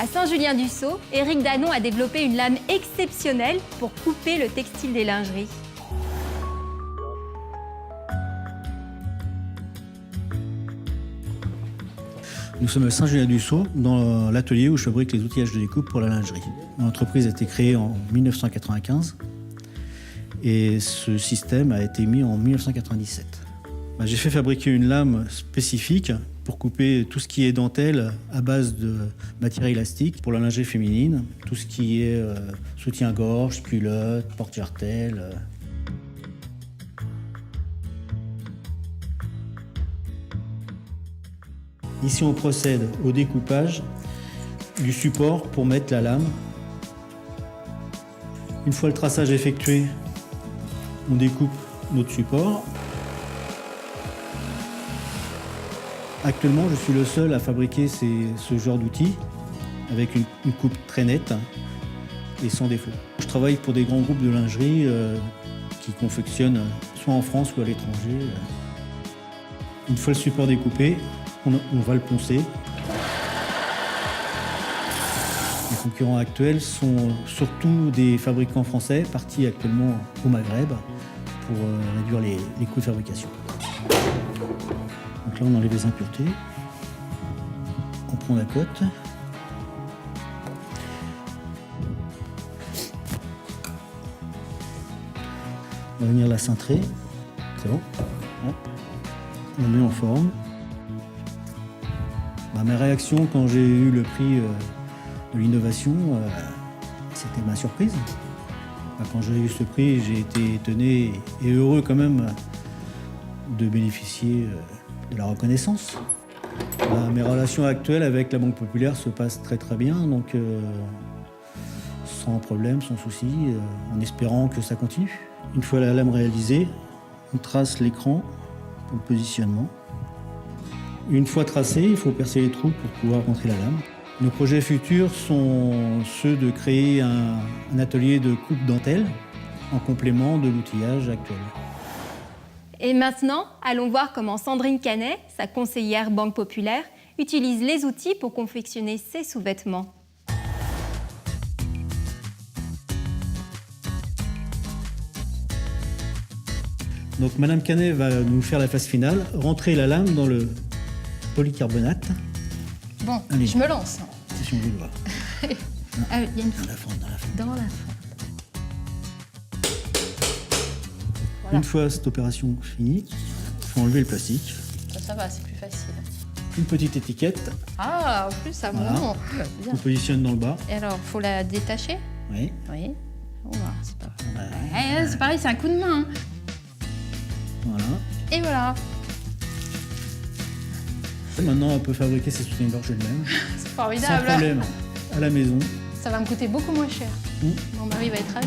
À Saint-Julien-du-Sault, Éric Danon a développé une lame exceptionnelle pour couper le textile des lingeries. Nous sommes à Saint-Julien-du-Sault, dans l'atelier où je fabrique les outillages de découpe pour la lingerie. L'entreprise a été créée en 1995 et ce système a été mis en 1997. J'ai fait fabriquer une lame spécifique pour couper tout ce qui est dentelle à base de matière élastique pour la lingerie féminine, tout ce qui est soutien-gorge, culotte, porte-jartelle. Ici, on procède au découpage du support pour mettre la lame. Une fois le traçage effectué, on découpe notre support. Actuellement, je suis le seul à fabriquer ce genre d'outils avec une coupe très nette et sans défaut. Je travaille pour des grands groupes de lingerie qui confectionnent soit en France ou à l'étranger. Une fois le support découpé, on va le poncer. Les concurrents actuels sont surtout des fabricants français partis actuellement au Maghreb pour réduire les coûts de fabrication. Donc là, on enlève les impuretés. On prend la cote. On va venir la cintrer. C'est bon. Hop. On met en forme. Ma réaction quand j'ai eu le prix de l'innovation, c'était ma surprise. Quand j'ai eu ce prix, j'ai été étonné et heureux quand même de bénéficier de la reconnaissance. Mes relations actuelles avec la Banque Populaire se passent très très bien, donc sans problème, sans souci, en espérant que ça continue. Une fois la lame réalisée, on trace l'écran pour le positionnement. Une fois tracé, il faut percer les trous pour pouvoir rentrer la lame. Nos projets futurs sont ceux de créer un atelier de coupe dentelle en complément de l'outillage actuel. Et maintenant, allons voir comment Sandrine Canet, sa conseillère Banque Populaire, utilise les outils pour confectionner ses sous-vêtements. Donc Madame Canet va nous faire la phase finale, rentrer la lame dans le polycarbonate. Bon, allez, je me lance. Si on veut le voir. Ah, il y a une Dans la fente, dans la fente. dans la fente. Voilà. Une fois cette opération finie, il faut enlever le plastique. Ça va, c'est plus facile. Une petite étiquette, Ah, en plus, ça Voilà. monte. Bien. on positionne dans le bas. Et alors, faut la détacher? Oui. Oui. On va voir, c'est pas... Ouais. C'est pareil, c'est un coup de main. Voilà. Et voilà. Maintenant, on peut fabriquer ses soutiens-gorge elle-même, C'est sans formidable. problème, à la maison. Ça va me coûter beaucoup moins cher. Mm. Mon mari va être ravi.